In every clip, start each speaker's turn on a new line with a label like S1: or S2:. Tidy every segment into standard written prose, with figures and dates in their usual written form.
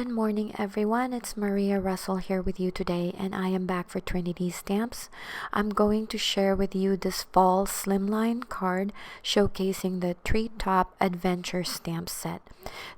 S1: Good morning everyone, it's Maria Russell here with you today, and I am back for Trinity Stamps. I'm going to share with you this Fall Slimline Card showcasing the Treetop Adventure stamp set.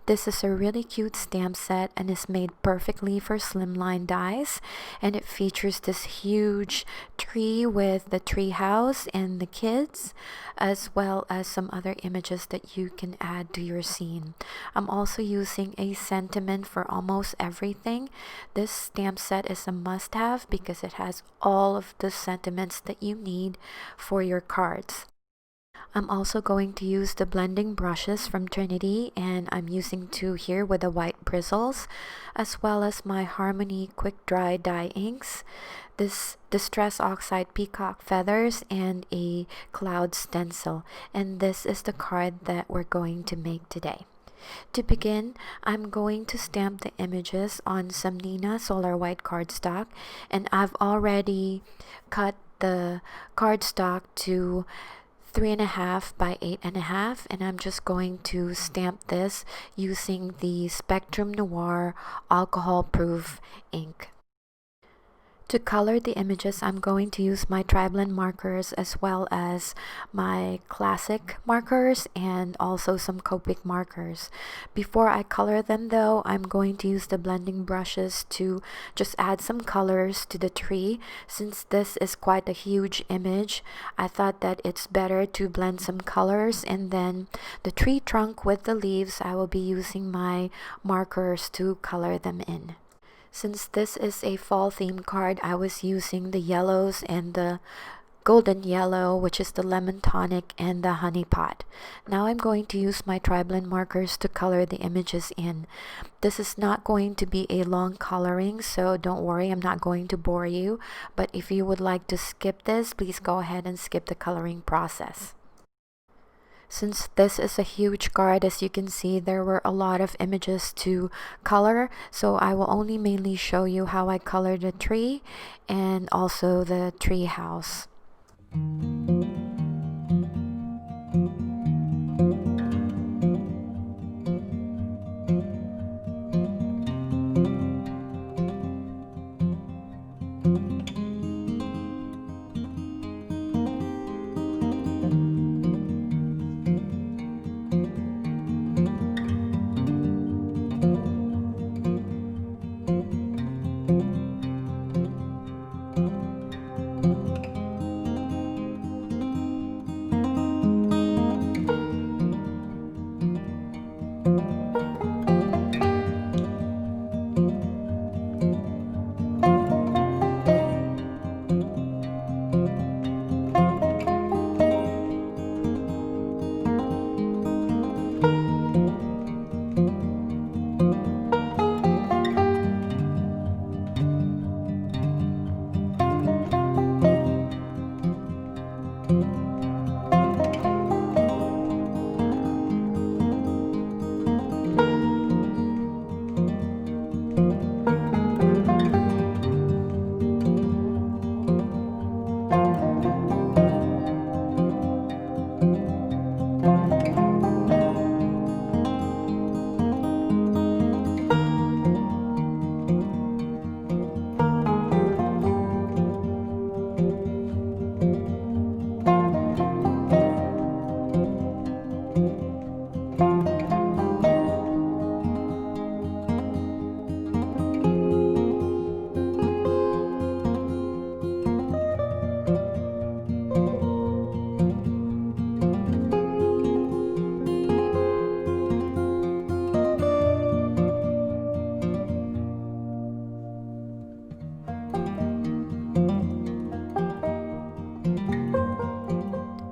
S1: This is a really cute stamp set and is made perfectly for slimline dies, and it features this huge tree with the tree house and the kids, as well as some other images that you can add to your scene. I'm also using a sentiment for almost everything. This stamp set is a must-have because it has all of the sentiments that you need for your cards. I'm also going to use the blending brushes from Trinity, and I'm using two here with the white bristles, as well as my Harmony Quick Dry dye inks, this Distress Oxide peacock feathers, and a cloud stencil. And this is the card that we're going to make today. To begin, I'm going to stamp the images on some Nina Solar White cardstock, and I've already cut the cardstock to 3.5 by 8.5, and I'm just going to stamp this using the Spectrum Noir alcohol proof ink. To color the images, I'm going to use my tri-blend markers as well as my classic markers and also some Copic markers. Before I color them though, I'm going to use the blending brushes to just add some colors to the tree. Since this is quite a huge image, I thought that it's better to blend some colors, and then the tree trunk with the leaves, I will be using my markers to color them in. Since this is a fall theme card, I was using the yellows and the golden yellow, which is the lemon tonic, and the honey pot. Now I'm going to use my tri-blend markers to color the images in. This is not going to be a long coloring, so don't worry, I'm not going to bore you. But if you would like to skip this, please go ahead and skip the coloring process. Since this is a huge card, as you can see, there were a lot of images to color, so I will only mainly show you how I colored the tree and also the tree house.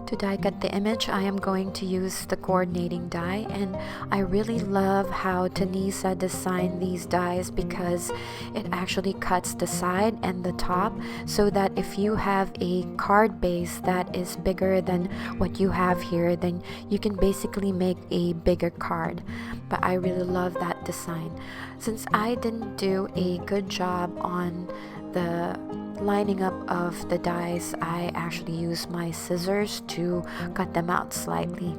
S1: To die cut the image, I am going to use the coordinating die, and I really love how Tanisa designed these dies because it actually cuts the side and the top, so that if you have a card base that is bigger than what you have here, then you can basically make a bigger card. But I really love that design. Since I didn't do a good job on the lining up of the dies, I actually use my scissors to cut them out slightly.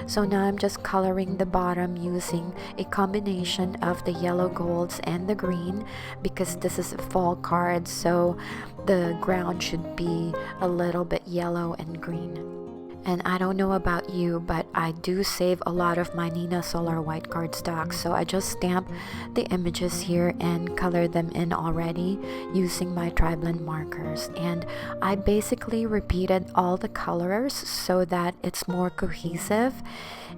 S1: So now I'm just coloring the bottom using a combination of the yellow golds and the green, because this is a fall card, so the ground should be a little bit yellow and green. And I don't know about you, but I do save a lot of my Nina Solar white cardstock, so I just stamp the images here and color them in already using my tri-blend markers. And I basically repeated all the colors so that it's more cohesive,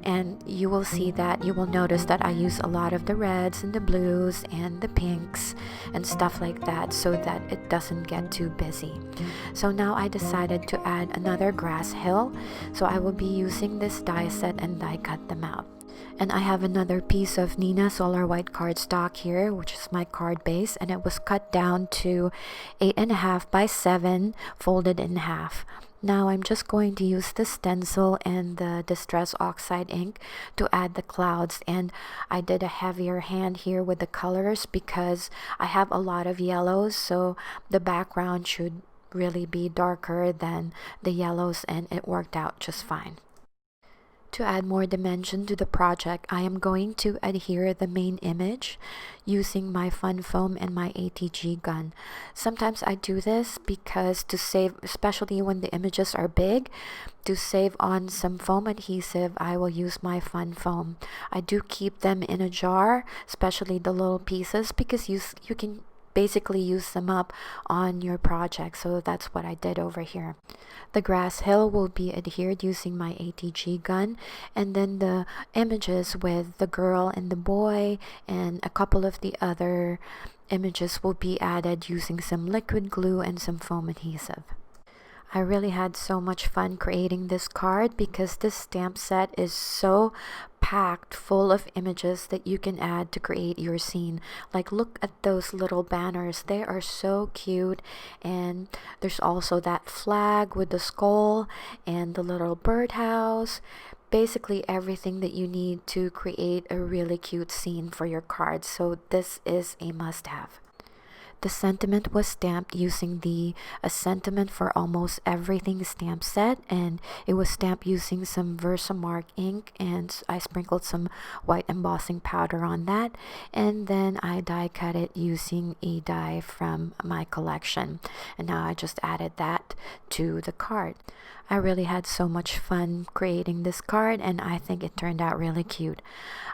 S1: and you will see that, you will notice that I use a lot of the reds and the blues and the pinks and stuff like that, so that it doesn't get too busy. So now I decided to add another grass hill, so I will be using this die set and die cut them out. And I have another piece of Nina Solar white cardstock here, which is my card base, and it was cut down to 8.5 by 7, folded in half. Now I'm just going to use the stencil and the Distress Oxide ink to add the clouds, and I did a heavier hand here with the colors because I have a lot of yellows, so the background should really be darker than the yellows, and it worked out just fine. To add more dimension to the project, I am going to adhere the main image using my fun foam and my ATG gun. Sometimes I do this because to save, especially when the images are big, to save on some foam adhesive, I will use my fun foam. I do keep them in a jar, especially the little pieces, because you can basically use them up on your project. So that's what I did over here. The grass hill will be adhered using my ATG gun, and then the images with the girl and the boy and a couple of the other images will be added using some liquid glue and some foam adhesive. I really had so much fun creating this card because this stamp set is so packed full of images that you can add to create your scene. Like, look at those little banners, they are so cute, and there's also that flag with the skull and the little birdhouse. Basically everything that you need to create a really cute scene for your cards, so this is a must-have. The sentiment was stamped using a sentiment for almost everything stamp set, and it was stamped using some Versamark ink, and I sprinkled some white embossing powder on that, and then I die cut it using a die from my collection, and now I just added that to the card. I really had so much fun creating this card, and I think it turned out really cute.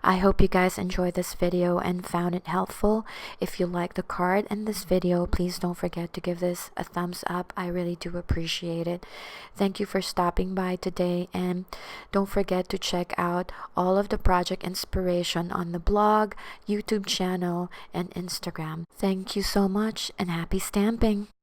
S1: I hope you guys enjoyed this video and found it helpful. If you like the card and this video, please don't forget to give this a thumbs up. I really do appreciate it. Thank you for stopping by today, and don't forget to check out all of the project inspiration on the blog, YouTube channel, and Instagram. Thank you so much, and happy stamping!